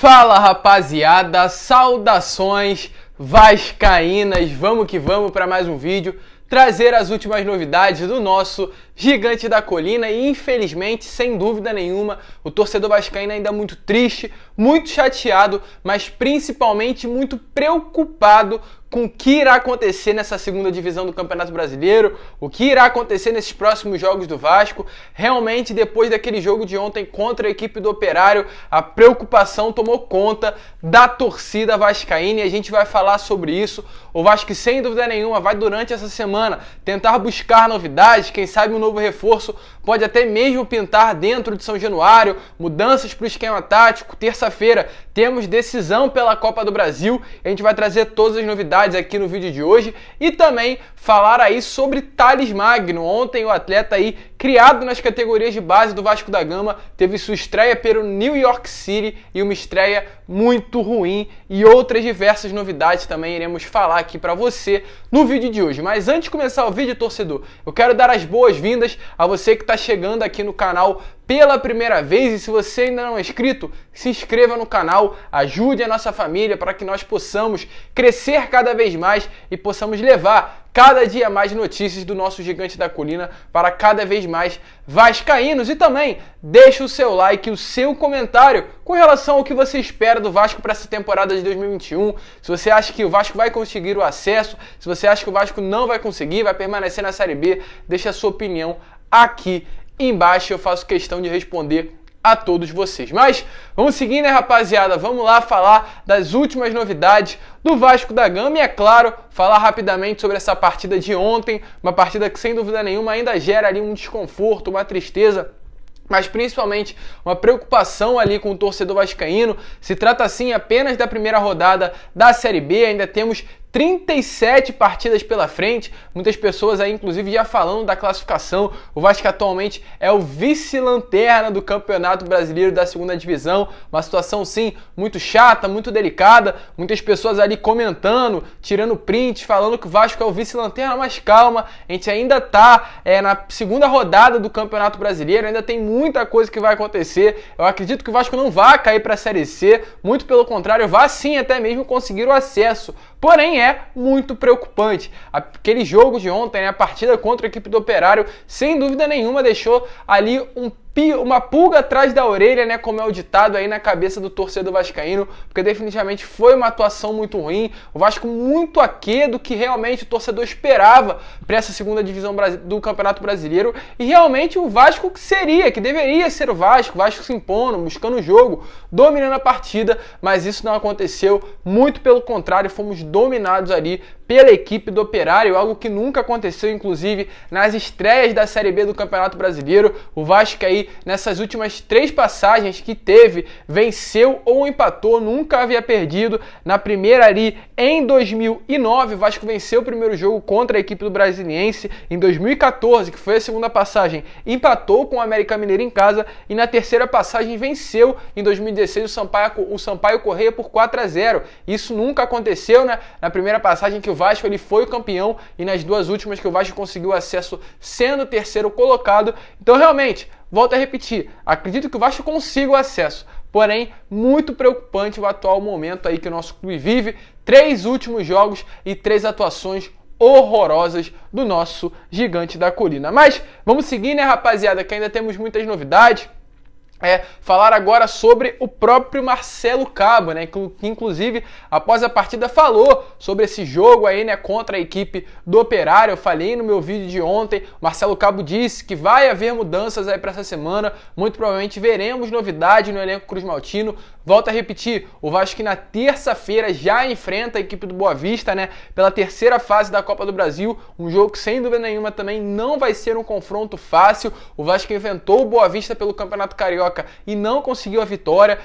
Fala, rapaziada, saudações vascaínas, vamos que vamos para mais um vídeo, trazer as últimas novidades do nosso Gigante da Colina e infelizmente, sem dúvida nenhuma, o torcedor vascaíno ainda muito triste, muito chateado, mas principalmente muito preocupado com o que irá acontecer nessa segunda divisão do Campeonato Brasileiro, o que irá acontecer nesses próximos jogos do Vasco. Realmente, depois daquele jogo de ontem contra a equipe do Operário, a preocupação tomou conta da torcida vascaína e a gente vai falar sobre isso. O Vasco, sem dúvida nenhuma, vai durante essa semana tentar buscar novidades, quem sabe um novo reforço pode até mesmo pintar dentro de São Januário, mudanças para o esquema tático. Terça-feira temos decisão pela Copa do Brasil, a gente vai trazer todas as novidades aqui no vídeo de hoje e também falar aí sobre Thales Magno. Ontem o atleta aí, criado nas categorias de base do Vasco da Gama, teve sua estreia pelo New York City e uma estreia muito ruim e outras diversas novidades também iremos falar aqui para você no vídeo de hoje. Mas antes de começar o vídeo, torcedor, eu quero dar as boas-vindas a você que está chegando aqui no canal pela primeira vez, e se você ainda não é inscrito, se inscreva no canal, ajude a nossa família para que nós possamos crescer cada vez mais e possamos levar cada dia mais notícias do nosso Gigante da Colina para cada vez mais vascaínos. E também deixa o seu like e o seu comentário com relação ao que você espera do Vasco para essa temporada de 2021. Se você acha que o Vasco vai conseguir o acesso, se você acha que o Vasco não vai conseguir, vai permanecer na Série B, deixa a sua opinião aqui embaixo, eu faço questão de responder a todos vocês. Mas vamos seguir, né, rapaziada? Vamos lá falar das últimas novidades do Vasco da Gama e, é claro, falar rapidamente sobre essa partida de ontem, uma partida que sem dúvida nenhuma ainda gera ali um desconforto, uma tristeza, mas principalmente uma preocupação ali com o torcedor vascaíno. Se trata assim apenas da primeira rodada da Série B, ainda temos 37 partidas pela frente, muitas pessoas aí inclusive já falando da classificação. O Vasco atualmente é o vice-lanterna do Campeonato Brasileiro da segunda divisão, uma situação sim muito chata, muito delicada, muitas pessoas ali comentando, tirando print, falando que o Vasco é o vice-lanterna, mas calma, a gente ainda tá na segunda rodada do Campeonato Brasileiro, ainda tem muita coisa que vai acontecer. Eu acredito que o Vasco não vai cair para a Série C, muito pelo contrário, vai sim até mesmo conseguir o acesso. Porém, é muito preocupante. Aquele jogo de ontem, né, a partida contra a equipe do Operário, sem dúvida nenhuma deixou ali uma pulga atrás da orelha, né, como é o ditado aí na cabeça do torcedor vascaíno, porque definitivamente foi uma atuação muito ruim, o Vasco muito aquém do que realmente o torcedor esperava para essa segunda divisão do Campeonato Brasileiro, e realmente o Vasco que deveria ser o Vasco se impondo, buscando o jogo, dominando a partida, mas isso não aconteceu, muito pelo contrário, fomos dominados ali pela equipe do Operário, algo que nunca aconteceu, inclusive, nas estreias da Série B do Campeonato Brasileiro. O Vasco aí, nessas últimas 3 passagens que teve, venceu ou empatou, nunca havia perdido. Na primeira ali, em 2009, o Vasco venceu o primeiro jogo contra a equipe do Brasiliense. Em 2014, que foi a segunda passagem, empatou com o América Mineiro em casa. E na terceira passagem, venceu em 2016 o Sampaio Corrêa por 4-0. Isso nunca aconteceu, né? Na primeira passagem que o Vasco ele foi o campeão e nas duas últimas que o Vasco conseguiu acesso sendo o terceiro colocado. Então realmente, volto a repetir, acredito que o Vasco consiga o acesso, porém muito preocupante o atual momento aí que o nosso clube vive. 3 últimos jogos e 3 atuações horrorosas do nosso Gigante da Colina. Mas vamos seguir, né, rapaziada, que ainda temos muitas novidades. Falar agora sobre o próprio Marcelo Cabo, né, que inclusive após a partida falou sobre esse jogo aí, né, contra a equipe do Operário. Eu falei no meu vídeo de ontem, o Marcelo Cabo disse que vai haver mudanças aí para essa semana, muito provavelmente veremos novidades no elenco cruzmaltino. Volto a repetir, o Vasco na terça-feira já enfrenta a equipe do Boa Vista, né, pela terceira fase da Copa do Brasil, um jogo que sem dúvida nenhuma também não vai ser um confronto fácil. O Vasco enfrentou o Boa Vista pelo Campeonato Carioca e não conseguiu a vitória,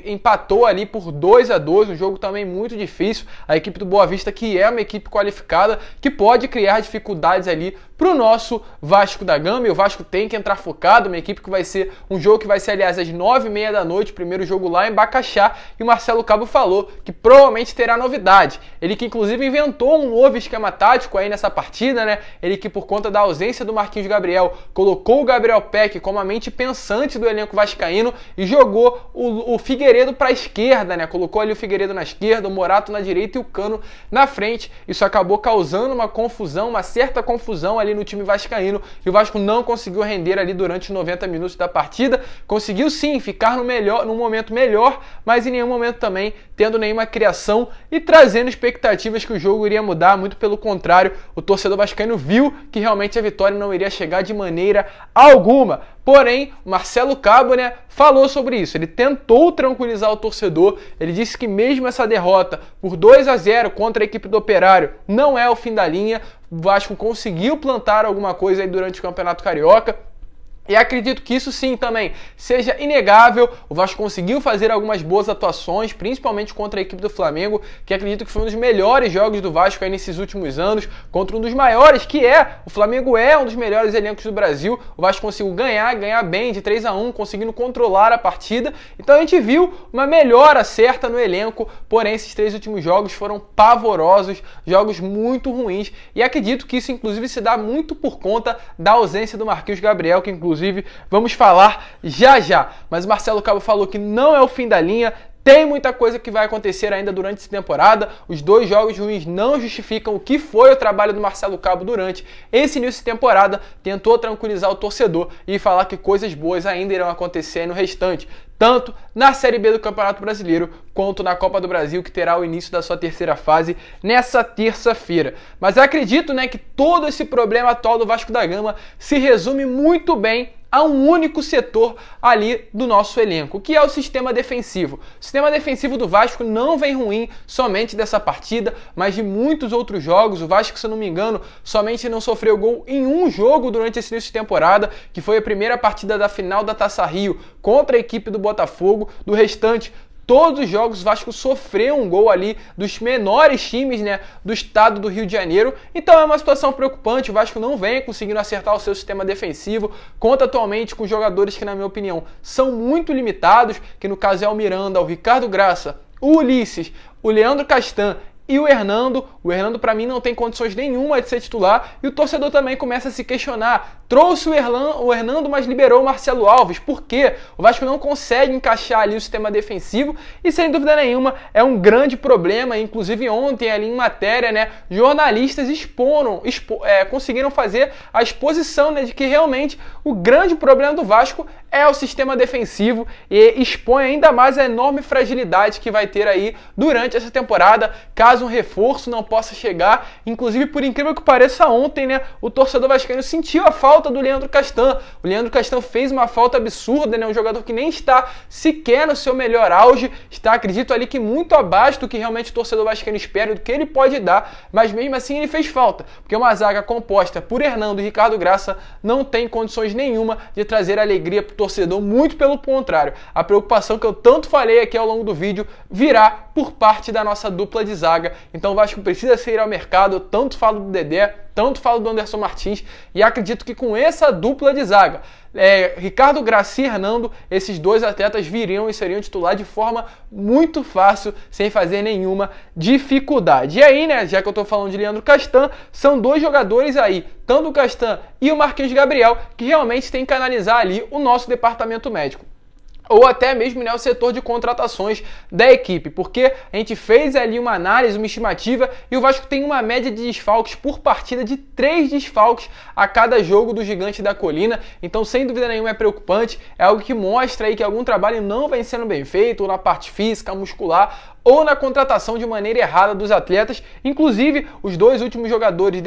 empatou ali por 2-2, um jogo também muito difícil. A equipe do Boa Vista, que é uma equipe qualificada, que pode criar dificuldades ali para o nosso Vasco da Gama, e o Vasco tem que entrar focado, uma equipe que vai ser um jogo que vai ser, aliás, às 9h30 da noite, primeiro jogo lá em Bacaxá, e o Marcelo Cabo falou que provavelmente terá novidade. Ele que inclusive inventou um novo esquema tático aí nessa partida, né? Ele que por conta da ausência do Marquinhos Gabriel, colocou o Gabriel Peck como a mente pensante do elenco vascaíno, vascaíno e jogou o Figueiredo para a esquerda, né? Colocou ali o Figueiredo na esquerda, o Morato na direita e o Cano na frente. Isso acabou causando uma confusão, uma certa confusão ali no time vascaíno, e o Vasco não conseguiu render ali durante os 90 minutos da partida. Conseguiu sim ficar num momento melhor, mas em nenhum momento também tendo nenhuma criação e trazendo expectativas que o jogo iria mudar. Muito pelo contrário, o torcedor vascaíno viu que realmente a vitória não iria chegar de maneira alguma. Porém, o Marcelo Cabo, né, falou sobre isso. Ele tentou tranquilizar o torcedor. Ele disse que mesmo essa derrota por 2-0 contra a equipe do Operário não é o fim da linha. O Vasco conseguiu plantar alguma coisa aí durante o Campeonato Carioca. E acredito que isso sim também seja inegável. O Vasco conseguiu fazer algumas boas atuações, principalmente contra a equipe do Flamengo, que acredito que foi um dos melhores jogos do Vasco aí nesses últimos anos, contra um dos maiores, que é o Flamengo, é um dos melhores elencos do Brasil. O Vasco conseguiu ganhar bem de 3-1, conseguindo controlar a partida. Então a gente viu uma melhora certa no elenco, porém esses 3 últimos jogos foram pavorosos, jogos muito ruins, e acredito que isso inclusive se dá muito por conta da ausência do Marquinhos Gabriel, que inclusive vamos falar já. Mas o Marcelo Cabo falou que não é o fim da linha. Tem muita coisa que vai acontecer ainda durante essa temporada. Os 2 jogos ruins não justificam o que foi o trabalho do Marcelo Cabo durante esse início de temporada. Tentou tranquilizar o torcedor e falar que coisas boas ainda irão acontecer no restante, tanto na Série B do Campeonato Brasileiro quanto na Copa do Brasil, que terá o início da sua terceira fase nessa terça-feira. Mas eu acredito, né, que todo esse problema atual do Vasco da Gama se resume muito bem a um único setor ali do nosso elenco, que é o sistema defensivo. O sistema defensivo do Vasco não vem ruim somente dessa partida, mas de muitos outros jogos. O Vasco, se eu não me engano, somente não sofreu gol em um jogo durante esse início de temporada, que foi a primeira partida da final da Taça Rio contra a equipe do Botafogo. Do restante, todos os jogos o Vasco sofreu um gol ali dos menores times, né, do estado do Rio de Janeiro. Então é uma situação preocupante. O Vasco não vem conseguindo acertar o seu sistema defensivo. Conta atualmente com jogadores que, na minha opinião, são muito limitados, que no caso é o Miranda, o Ricardo Graça, o Ulisses, o Leandro Castan e o Hernando. O Hernando, para mim, não tem condições nenhuma de ser titular, e o torcedor também começa a se questionar. Trouxe o Hernando, mas liberou o Marcelo Alves. Por quê? O Vasco não consegue encaixar ali o sistema defensivo, e sem dúvida nenhuma é um grande problema. Inclusive ontem ali em matéria, né, jornalistas conseguiram fazer a exposição, né, de que realmente o grande problema do Vasco é o sistema defensivo, e expõe ainda mais a enorme fragilidade que vai ter aí durante essa temporada, caso um reforço não possa chegar. Inclusive, por incrível que pareça, ontem, né, o torcedor vascaíno sentiu a falta do Leandro Castan. O Leandro Castan fez uma falta absurda, né, um jogador que nem está sequer no seu melhor auge, está, acredito ali, que muito abaixo do que realmente o torcedor vascaíno espera, do que ele pode dar, mas mesmo assim ele fez falta, porque uma zaga composta por Hernando e Ricardo Graça não tem condições nenhuma de trazer alegria para o torcedor. Muito pelo contrário, a preocupação que eu tanto falei aqui ao longo do vídeo virá por parte da nossa dupla de zaga. Então o Vasco precisa sair ao mercado. Eu tanto falo do Dedé, tanto falo do Anderson Martins, e acredito que com essa dupla de zaga, Ricardo Graça e Hernando, esses 2 atletas viriam e seriam titular de forma muito fácil, sem fazer nenhuma dificuldade. E aí, né, já que eu tô falando de Leandro Castan, são 2 jogadores aí, tanto o Castan e o Marquinhos Gabriel, que realmente tem que analisar ali o nosso departamento médico, ou até mesmo, né, o setor de contratações da equipe, porque a gente fez ali uma análise, uma estimativa, e o Vasco tem uma média de desfalques por partida de 3 desfalques a cada jogo do Gigante da Colina. Então, sem dúvida nenhuma, é preocupante, é algo que mostra aí que algum trabalho não vem sendo bem feito, ou na parte física, muscular, ou na contratação de maneira errada dos atletas. Inclusive, os 2 últimos jogadores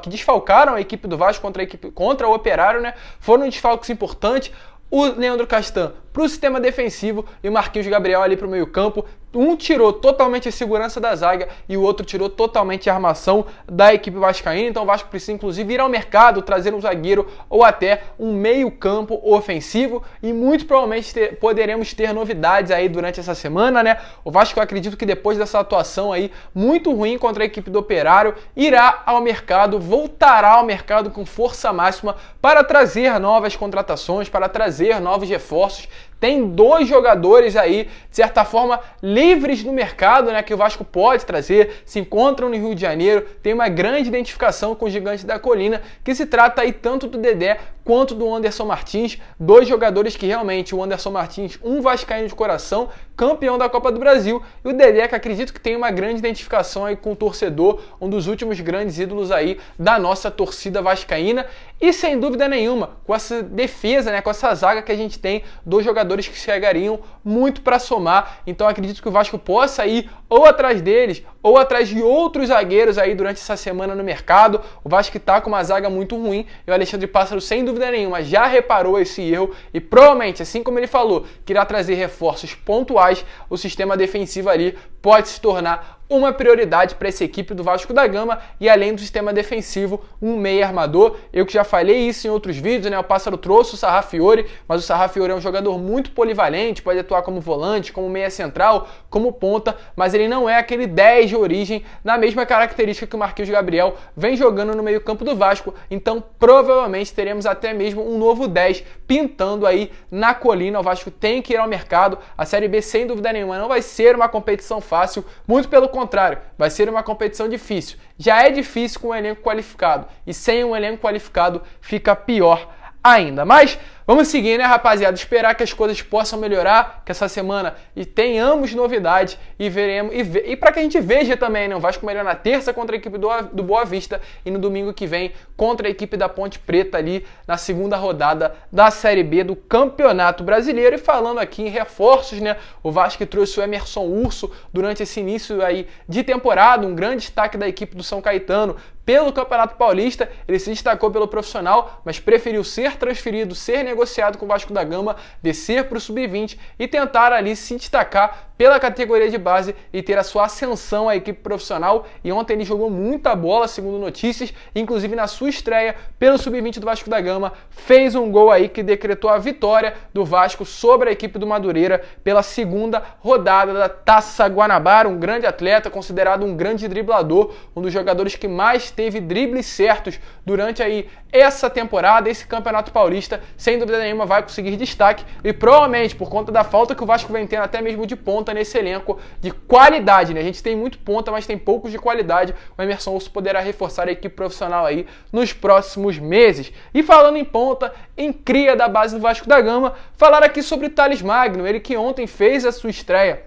que desfalcaram a equipe do Vasco contra o Operário, né, foram desfalques importantes. O Leandro Castan para o sistema defensivo e o Marquinhos Gabriel ali para o meio campo. Um tirou totalmente a segurança da zaga e o outro tirou totalmente a armação da equipe vascaína. Então o Vasco precisa inclusive ir ao mercado, trazer um zagueiro ou até um meio campo ofensivo, e muito provavelmente poderemos ter novidades aí durante essa semana, né? O Vasco, eu acredito que depois dessa atuação aí muito ruim contra a equipe do Operário, irá ao mercado, voltará ao mercado com força máxima para trazer novas contratações, para trazer novos reforços. Tem 2 jogadores aí, de certa forma, livres no mercado, né, que o Vasco pode trazer, se encontram no Rio de Janeiro, tem uma grande identificação com o Gigante da Colina, que se trata aí tanto do Dedé quanto do Anderson Martins, dois jogadores que realmente, o Anderson Martins, um vascaíno de coração, campeão da Copa do Brasil, e o Dedé, que acredito que tem uma grande identificação aí com o torcedor, um dos últimos grandes ídolos aí da nossa torcida vascaína, e sem dúvida nenhuma, com essa defesa, né, com essa zaga que a gente tem, dois jogadores que chegariam muito para somar, então acredito que o Vasco possa ir ou atrás deles, ou atrás de outros zagueiros aí durante essa semana no mercado. O Vasco está com uma zaga muito ruim, e o Alexandre Pássaro, sem dúvida nenhuma, já reparou esse erro, e provavelmente, assim como ele falou, que irá trazer reforços pontuais, o sistema defensivo ali pode se tornar uma prioridade para essa equipe do Vasco da Gama, e além do sistema defensivo, um meia armador. Eu que já falei isso em outros vídeos, né? O Pássaro trouxe o Sarrafiore, mas o Sarrafiore é um jogador muito polivalente, pode atuar como volante, como meia central, como ponta, mas ele não é aquele 10 de origem, na mesma característica que o Marquinhos Gabriel vem jogando no meio-campo do Vasco. Então, provavelmente teremos até mesmo um novo 10 pintando aí na colina. O Vasco tem que ir ao mercado. A Série B, sem dúvida nenhuma, não vai ser uma competição fácil, muito pelo contrário, vai ser uma competição difícil. Já é difícil com um elenco qualificado, e sem um elenco qualificado fica pior ainda. Mas vamos seguir, né, rapaziada? Esperar que as coisas possam melhorar, que essa semana tenhamos novidades e veremos. E para que a gente veja também, né? O Vasco melhor na terça contra a equipe do Boa Vista e no domingo que vem contra a equipe da Ponte Preta ali na segunda rodada da Série B do Campeonato Brasileiro. E falando aqui em reforços, né? O Vasco trouxe o Emerson Urso durante esse início aí de temporada, um grande destaque da equipe do São Caetano pelo Campeonato Paulista. Ele se destacou pelo profissional, mas preferiu ser transferido, ser negociado com o Vasco da Gama, descer para o Sub-20 e tentar ali se destacar pela categoria de base e ter a sua ascensão à equipe profissional. E ontem ele jogou muita bola, segundo notícias, inclusive na sua estreia pelo Sub-20 do Vasco da Gama, fez um gol aí que decretou a vitória do Vasco sobre a equipe do Madureira pela segunda rodada da Taça Guanabara. Um grande atleta, considerado um grande driblador, um dos jogadores que mais teve dribles certos durante aí essa temporada, esse Campeonato Paulista. Sem dúvida nenhuma vai conseguir destaque, e provavelmente por conta da falta que o Vasco vem tendo até mesmo de ponta nesse elenco de qualidade, né? A gente tem muito ponta, mas tem poucos de qualidade. O Emerson Urso poderá reforçar a equipe profissional aí nos próximos meses. E falando em ponta, em cria da base do Vasco da Gama, falar aqui sobre o Thales Magno, ele que ontem fez a sua estreia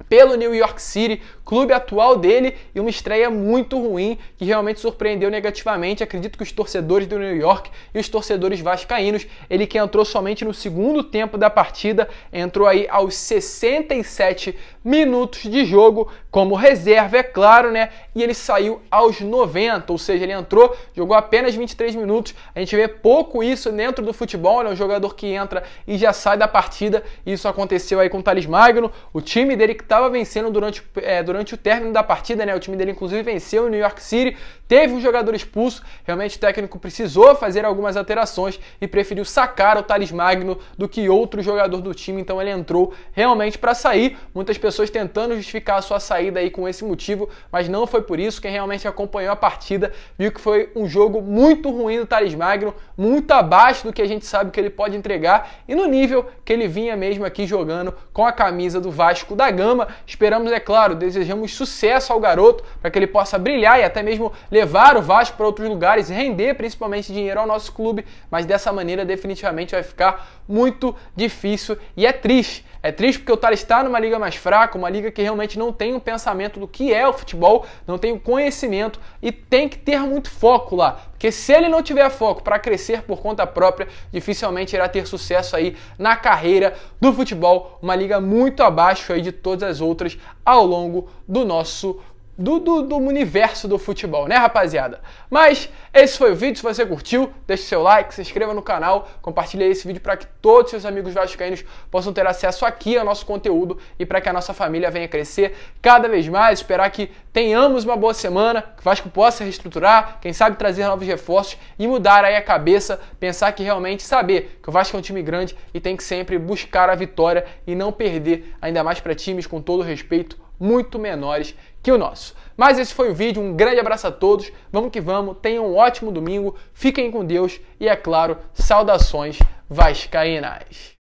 pelo New York City, clube atual dele, e uma estreia muito ruim, que realmente surpreendeu negativamente, acredito que os torcedores do New York e os torcedores vascaínos. Ele que entrou somente no segundo tempo da partida, entrou aí aos 67 minutos de jogo, como reserva, é claro, né? E ele saiu aos 90, ou seja, ele entrou, jogou apenas 23 minutos. A gente vê pouco isso dentro do futebol, ele é um jogador que entra e já sai da partida. Isso aconteceu aí com o Thales Magno, o time dele que estava vencendo durante o término da partida, né? O time dele inclusive venceu o New York City, teve um jogador expulso, realmente o técnico precisou fazer algumas alterações e preferiu sacar o Thales Magno do que outro jogador do time, então ele entrou realmente para sair. Muitas pessoas tentando justificar a sua saída aí com esse motivo, mas não foi por isso. Quem realmente acompanhou a partida viu que foi um jogo muito ruim do Thales Magno, muito abaixo do que a gente sabe que ele pode entregar e no nível que ele vinha mesmo aqui jogando com a camisa do Vasco da Gama. Esperamos, é claro, desejamos sucesso ao garoto para que ele possa brilhar e até mesmo levar o Vasco para outros lugares e render principalmente dinheiro ao nosso clube, mas dessa maneira definitivamente vai ficar muito difícil e é triste. É triste porque o Thales está numa liga mais fraca, uma liga que realmente não tem um pensamento do que é o futebol, não tem o conhecimento e tem que ter muito foco lá. Porque se ele não tiver foco para crescer por conta própria, dificilmente irá ter sucesso aí na carreira do futebol. Uma liga muito abaixo aí de todas as outras ao longo do nosso do universo do futebol, né, rapaziada? Mas esse foi o vídeo. Se você curtiu, deixe seu like, se inscreva no canal, compartilhe esse vídeo para que todos os seus amigos vascaínos possam ter acesso aqui ao nosso conteúdo e para que a nossa família venha crescer cada vez mais. Esperar que tenhamos uma boa semana, que o Vasco possa reestruturar, quem sabe trazer novos reforços e mudar aí a cabeça, pensar que realmente saber que o Vasco é um time grande e tem que sempre buscar a vitória e não perder, ainda mais para times, com todo respeito, muito menores que o nosso. Mas esse foi o vídeo, um grande abraço a todos, vamos que vamos, tenham um ótimo domingo, fiquem com Deus e, é claro, saudações vascaínas.